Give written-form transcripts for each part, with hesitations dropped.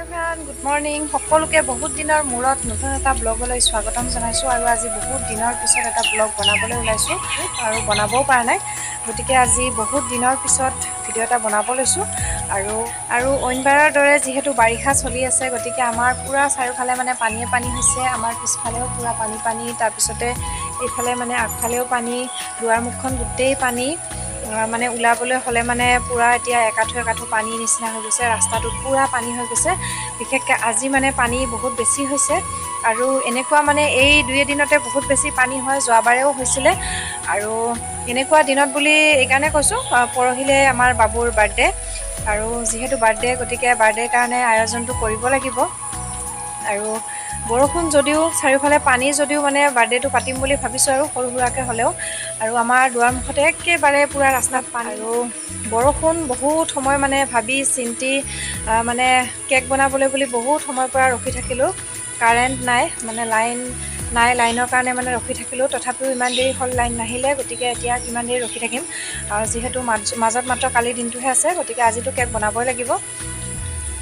Everyone good morning সকলোকে বহুত দিনৰ মূৰত নতুন এটা ব্লগলৈ স্বাগতম জনাইছোঁ আৰু আজি বহুত দিনৰ পিছত এটা ব্লগ বনাবলৈ ওলাইছোঁ আৰু বনাবও পৰা নাই গতিকে আজি বহুত দিনৰ পিছত ভিডিঅ' এটা বনাব লৈছোঁ আৰু অইনবাৰৰ দৰে যিহেতু বাৰিষা চলি আছে গতিকে আমাৰ পূৰা চাৰিওফালে মানে পানীয়ে পানী হৈছে আমাৰ পিছফালেও পূৰা পানী তাৰপিছতে এইফালে মানে আগফালেও পানী দুৱাৰ মুখখন গোটেই পানী মানে ওলাবলৈ হ'লে মানে পূৰা এতিয়া একাঠু পানী নিচিনা হৈ গৈছে ৰাস্তাটোত পূৰা পানী হৈ গৈছে বিশেষকৈ আজি মানে পানী বহুত বেছি হৈছে আৰু এনেকুৱা মানে এই দুই এদিনতে বহুত বেছি পানী হয় যোৱাবাৰেও হৈছিলে আৰু এনেকুৱা দিনত বুলি এইকাৰণে কৈছোঁ পৰহিলে আমাৰ বাবুৰ বাৰ্থডে আৰু যিহেতু বাৰ্থডে গতিকে বাৰ্থডেৰ কাৰণে আয়োজনটো কৰিব লাগিব আৰু বৰষুণ যদিও চাৰিওফালে পানী যদিও মানে বাৰ্থডেটো পাতিম বুলি ভাবিছোঁ আৰু সৰু সুৰাকৈ হ'লেও আৰু আমাৰ দুৱাৰমুখতে একেবাৰে পূৰা ৰাস্তাত পানী আৰু বৰষুণ বহুত সময় মানে ভাবি চিন্তি মানে কেক বনাবলৈ বুলি বহুত সময়ৰ পৰা ৰখি থাকিলোঁ কাৰেণ্ট নাই মানে লাইনৰ কাৰণে মানে ৰখি থাকিলোঁ তথাপিও ইমান দেৰি হ'ল লাইন নাহিলে গতিকে এতিয়া কিমান দেৰি ৰখি থাকিম আৰু যিহেতু মাজত মাত্ৰ কালিৰ দিনটোহে আছে গতিকে আজিতো কেক বনাবই লাগিব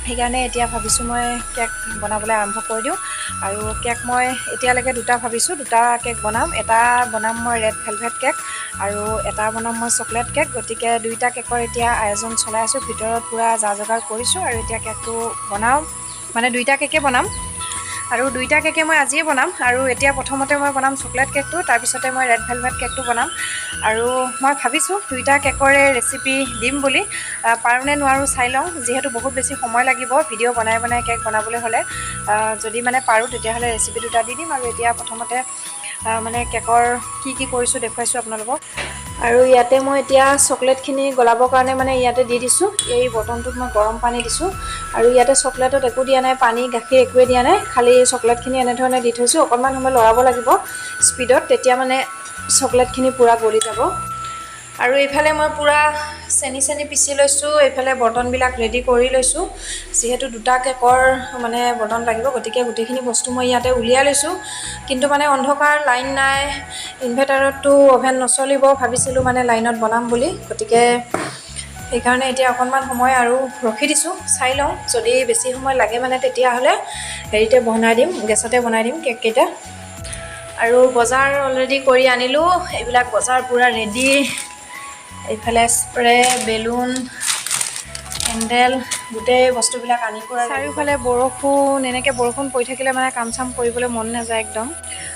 সেইকাৰণে এতিয়া ভাবিছোঁ মই কেক বনাবলৈ আৰম্ভ কৰি দিওঁ আৰু কেক মই এতিয়ালৈকে দুটা ভাবিছোঁ দুটা কেক বনাম এটা বনাম মই ৰেড ভেলভেট কেক আৰু এটা বনাম মই চকলেট কেক গতিকে দুইটা কেকৰ এতিয়া আয়োজন চলাই আছোঁ ভিতৰত পূৰা যা যোগাৰ কৰিছোঁ আৰু এতিয়া কেকটো বনাওঁ মানে দুইটা কেকে বনাম আৰু দুইটা কেকে মই আজিয়ে বনাম আৰু এতিয়া প্ৰথমতে মই বনাম চকলেট কেকটো তাৰপিছতে মই ৰেড ভেলভেট কেকটো বনাম আৰু মই ভাবিছোঁ দুইটা কেকৰে ৰেচিপি দিম বুলি পাৰোঁনে নোৱাৰোঁ চাই লওঁ যিহেতু বহুত বেছি সময় লাগিব ভিডিঅ' বনাই কেক বনাবলৈ হ'লে যদি মানে পাৰোঁ তেতিয়াহ'লে ৰেচিপি দুটা দি দিম আৰু এতিয়া প্ৰথমতে মানে কেকৰ কি কৰিছোঁ দেখুৱাইছোঁ আপোনালোকক আৰু ইয়াতে মই এতিয়া চকলেটখিনি গলাবৰ কাৰণে মানে ইয়াতে দি দিছোঁ এই বটনটোত মই গৰম পানী দিছোঁ আৰু ইয়াতে চকলেটত একো দিয়া নাই পানী গাখীৰ একোৱে দিয়া নাই খালি চকলেটখিনি এনেধৰণে দি থৈছোঁ অকণমান সময় লৰাব লাগিব স্পীডত তেতিয়া মানে চকলেটখিনি পূৰা গলি যাব আৰু এইফালে মই পূৰা চেনি পিচি লৈছোঁ এইফালে বৰ্তনবিলাক ৰেডি কৰি লৈছোঁ যিহেতু দুটা কেকৰ মানে বৰ্তন লাগিব গতিকে গোটেইখিনি বস্তু মই ইয়াতে উলিয়াই লৈছোঁ কিন্তু মানে অন্ধকাৰ লাইন নাই ইনভাৰ্টাৰততো অ'ভেন নচলিব ভাবিছিলোঁ মানে লাইনত বনাম বুলি গতিকে সেইকাৰণে এতিয়া অকণমান সময় আৰু ৰখি দিছোঁ চাই লওঁ যদি বেছি সময় লাগে মানে তেতিয়াহ'লে হেৰিতে গেছতে বনাই দিম কেককেইটা আৰু বজাৰ অলৰেডি কৰি আনিলোঁ এইবিলাক বজাৰ পূৰা ৰেডি এইফালে স্প্ৰে বেলুন কেণ্ডেল গোটেই বস্তুবিলাক আনি পূৰা চাৰিওফালে এনেকৈ বৰষুণ পৰি থাকিলে মানে কাম চাম কৰিবলৈ মন নাযায় একদম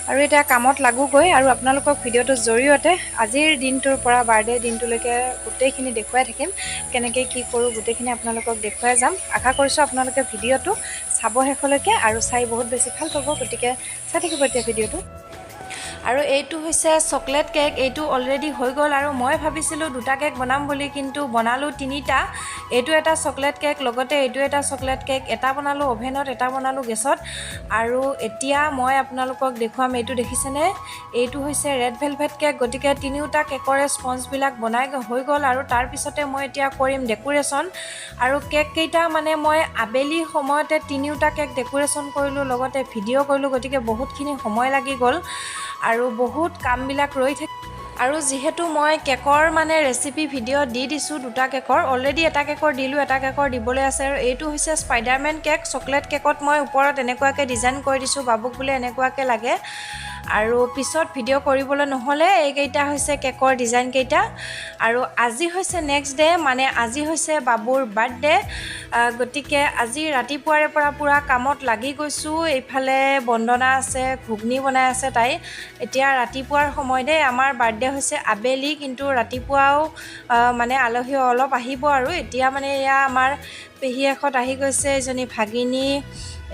আৰু এতিয়া কামত লাগোগৈ আৰু আপোনালোকক ভিডিঅ'টোৰ জৰিয়তে আজিৰ দিনটোৰ পৰা বাৰ্থডে দিনটোলৈকে গোটেইখিনি দেখুৱাই থাকিম কেনেকৈ কি কৰোঁ গোটেইখিনি আপোনালোকক দেখুৱাই যাম আশা কৰিছোঁ আপোনালোকে ভিডিঅ'টো চাব শেষলৈকে আৰু চাই বহুত বেছি ভাল পাব গতিকে চাই থাকিব এতিয়া ভিডিঅ'টো আৰু এইটো হৈছে চকলেট কেক এইটো অলৰেডি হৈ গ'ল আৰু মই ভাবিছিলোঁ দুটা কেক বনাম বুলি কিন্তু বনালোঁ তিনিটা এইটো এটা চকলেট কেক লগতে এইটো এটা চকলেট কেক এটা বনালোঁ অ'ভেনত এটা বনালোঁ গেছত আৰু এতিয়া মই আপোনালোকক দেখুৱাম এইটো দেখিছেনে এইটো হৈছে ৰেড ভেলভেট কেক গতিকে তিনিওটা কেকৰে স্পঞ্জবিলাক বনাই হৈ গ'ল আৰু তাৰপিছতে মই এতিয়া কৰিম ডেকোৰেশ্যন আৰু কেককেইটা মানে মই আবেলি সময়তে তিনিওটা কেক ডেকোৰেশ্যন কৰিলোঁ লগতে ভিডিঅ' কৰিলোঁ গতিকে বহুতখিনি সময় লাগি গ'ল আৰু বহুত কামবিলাক ৰৈ থাকে আৰু যিহেতু মই কেকৰ মানে ৰেচিপি ভিডিঅ' দি দিছোঁ দুটা কেকৰ অলৰেডি এটা কেকৰ দিলোঁ এটা কেকৰ দিবলৈ আছে আৰু এইটো হৈছে স্পাইডাৰমেন কেক চকলেট কেকত মই ওপৰত এনেকুৱাকৈ ডিজাইন কৰি দিছোঁ বাবুক বোলে এনেকুৱাকৈ লাগে আৰু পিছত ভিডিঅ' কৰিবলৈ নহ'লে এইকেইটা হৈছে কেকৰ ডিজাইনকেইটা আৰু আজি হৈছে নেক্সট ডে মানে আজি হৈছে বাবুৰ বাৰ্থডে গতিকে আজি ৰাতিপুৱাৰে পৰা পূৰা কামত লাগি গৈছোঁ এইফালে বন্দনা আছে ঘুগনি বনাই আছে তাই এতিয়া ৰাতিপুৱাৰ সময় দেই আমাৰ বাৰ্থডে হৈছে আবেলি কিন্তু ৰাতিপুৱাও মানে আলহী অলপ আহিব আৰু এতিয়া মানে এয়া আমাৰ পেহীয়েকহঁত আহি গৈছে এজনী ভাগিনী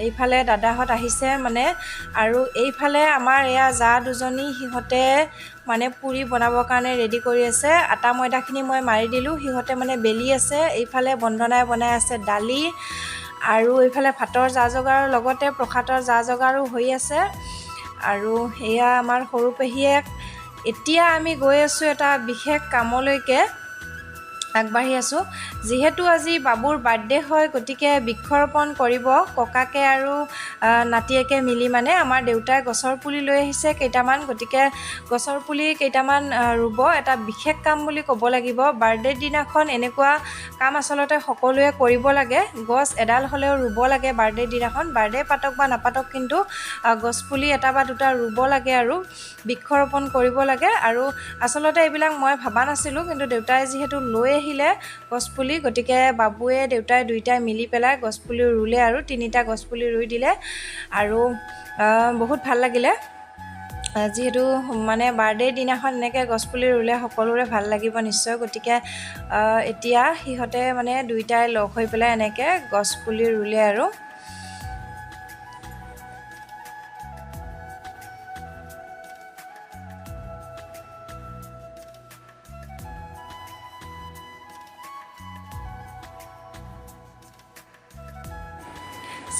এইফালে দাদাহঁত আহিছে মানে আৰু এইফালে আমাৰ এয়া জা দুজনী সিহঁতে মানে পুৰি বনাবৰ কাৰণে ৰেডি কৰি আছে আটা ময়দাখিনি মই মাৰি দিলোঁ সিহঁতে মানে বেলি আছে এইফালে বন্দনাই বনাই আছে দালি আৰু এইফালে ভাতৰ যা যোগাৰৰ লগতে প্ৰসাদৰ যা যোগাৰো হৈ আছে আৰু এয়া আমাৰ সৰু পেহীয়েক এতিয়া আমি গৈ আছোঁ এটা বিশেষ কামলৈকে আগবাঢ়ি আছোঁ। যিহেতু আজি বাবুৰ বাৰ্থডে হয়, গতিকে বৃক্ষৰোপণ কৰিব ককাকে আৰু নাতিয়েকে মিলি। মানে আমাৰ দেউতাই গছৰ পুলি লৈ আহিছে কেইটামান, গতিকে গছৰ পুলি কেইটামান ৰুব। এটা বিশেষ কাম বুলি ক'ব লাগিব। বাৰ্থডে দিনাখন এনেকুৱা কাম আচলতে সকলোৱে কৰিব লাগে। গছ এডাল হ'লেও ৰুব লাগে বাৰ্থডে দিনাখন। বাৰ্থডে পাতক বা নাপাতক, কিন্তু গছপুলি এটা বা দুটা ৰুব লাগে আৰু বৃক্ষৰোপণ কৰিব লাগে। আৰু আচলতে এইবিলাক মই ভবা নাছিলোঁ, কিন্তু দেউতাই যিহেতু লৈ আহিলে গছপুলি, গতিকে বাবুৱে দেউতাই দুয়োটাই মিলি পেলাই গছপুলি ৰুলে আৰু 3টা গছপুলি ৰুই দিলে। আৰু বহুত ভাল লাগিলে। যিহেতু মানে বাৰ্থডে দিনাখন এনেকৈ গছপুলি ৰুলে সকলোৰে ভাল লাগিব নিশ্চয়। গতিকে এতিয়া সিহঁতে মানে দুয়োটাই লগ হৈ পেলাই এনেকৈ গছপুলি ৰুলে আৰু।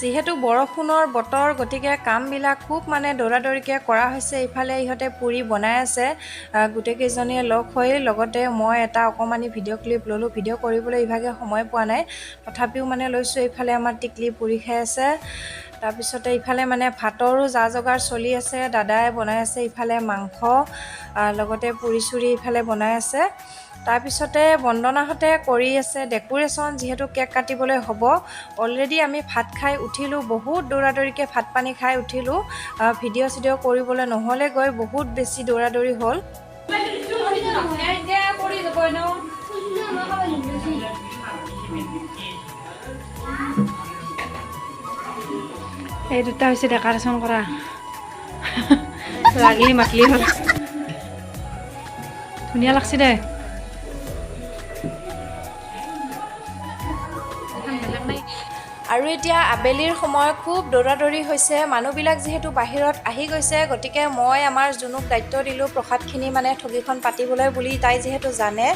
যিহেতু বৰষুণৰ বতৰ, গতিকে কামবিলাক খুব মানে দৌৰাদৌৰিকৈ কৰা হৈছে। ইফালে ইহঁতে পুৰি বনাই আছে গোটেইকেইজনীয়ে লগ হৈ। লগতে মই এটা অকণমানি ভিডিঅ' ক্লিপ ল'লোঁ। ভিডিঅ' কৰিবলৈ ইভাগে সময় পোৱা নাই, তথাপিও মানে লৈছোঁ। এইফালে আমাৰ টিকলি পুৰি খাই আছে। তাৰপিছতে ইফালে মানে ভাতৰো যা যোগাৰ চলি আছে, দাদাই বনাই আছে ইফালে মাংস, লগতে পুৰি চুৰি ইফালে বনাই আছে। তাৰপিছতে বন্দনাহঁতে কৰি আছে ডেকোৰেশ্যন। যিহেতু কেক কাটিবলৈ হ'ব। অলৰেডি আমি ভাত খাই উঠিলোঁ, বহুত দৌৰাদৌৰিকৈ ভাত পানী খাই উঠিলোঁ। ভিডিঅ' চিডিঅ' কৰিবলৈ নহ'লে গৈ বহুত বেছি দৌৰাদৌৰি হ'ল। এই দুটা হৈছে ডেকোৰেশ্যন কৰা। লাগলি মাতলি হ'ল, ধুনীয়া লাগছে দে। আৰু এতিয়া আবেলিৰ সময়, খুব দৌৰাদৌৰি হৈছে। মানুহবিলাক যিহেতু বাহিৰত আহি গৈছে, গতিকে মই আমাৰ জুনুক দায়িত্ব দিলোঁ প্ৰসাদখিনি মানে ঠগীখন পাতিবলৈ বুলি। তাই যিহেতু জানে,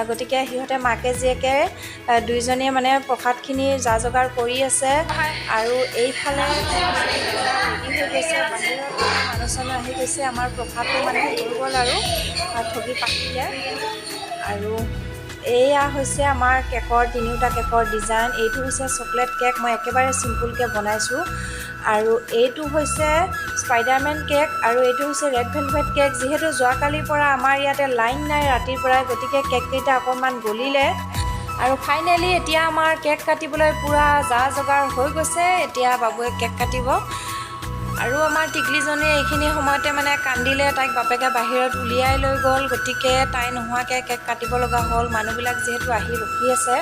গতিকে সিহঁতে মাকে জীয়েকে দুইজনীয়ে মানে প্ৰসাদখিনি যা যোগাৰ কৰি আছে। আৰু এইফালে ৰেডি হৈ গৈছে, বাহিৰত মানুহ চানুহ আহি গৈছে। আমাৰ প্ৰসাদটো মানে হৈ গ'ল আৰু ঠগী পাতিলে। আৰু এয়া হৈছে আমাৰ কেকৰ 3টা কেকৰ ডিজাইন। এইটো হৈছে চকলেট কেক, মই একেবাৰে চিম্পুলকৈ বনাইছোঁ। আৰু এইটো হৈছে স্পাইডাৰমেন কেক, আৰু এইটো হৈছে ৰেড ভেলভেট কেক। যিহেতু যোৱাকালিৰ পৰা আমাৰ ইয়াতে লাইন নাই ৰাতিৰ পৰাই, গতিকে কেককেইটা অকণমান গলিলে। আৰু ফাইনেলি এতিয়া আমাৰ কেক কাটিবলৈ পূৰা যা যোগাৰ হৈ গৈছে। এতিয়া বাবুৱে কেক কাটিব। আৰু আমাৰ টিকলিজনীয়ে এইখিনি সময়তে মানে কান্দিলে। তাইক বাপেকে বাহিৰত উলিয়াই লৈ গ'ল, গতিকে তাই নোহোৱাকৈ কেক কাটিব লগা হ'ল। মানুহবিলাক যিহেতু আহি ৰখি আছে,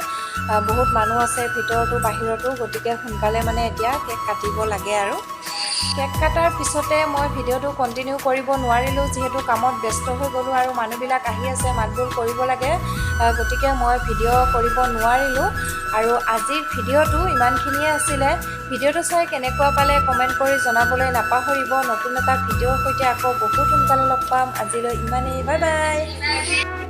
বহুত মানুহ আছে ভিতৰতো বাহিৰতো, গতিকে সোনকালে মানে এতিয়া কেক কাটিব লাগে। আৰু কেক কটাৰ পিছতে মই ভিডিঅ'টো কণ্টিনিউ কৰিব নোৱাৰিলোঁ, যিহেতু কামত ব্যস্ত হৈ গ'লোঁ। আৰু মানুহবিলাক আহি আছে, মাতবোল কৰিব লাগে, গতিকে মই ভিডিঅ' কৰিব নোৱাৰিলোঁ। আৰু আজিৰ ভিডিঅ'টো ইমানখিনিয়ে আছিলে। ভিডিঅ'টো চাই কেনেকুৱা পালে কমেণ্ট কৰি জনাবলৈ নাপাহৰিব। নতুন এটা ভিডিঅ'ৰ সৈতে আকৌ বহুত সোনকালে লগ পাম। আজিলৈ ইমানেই, বাই বাই।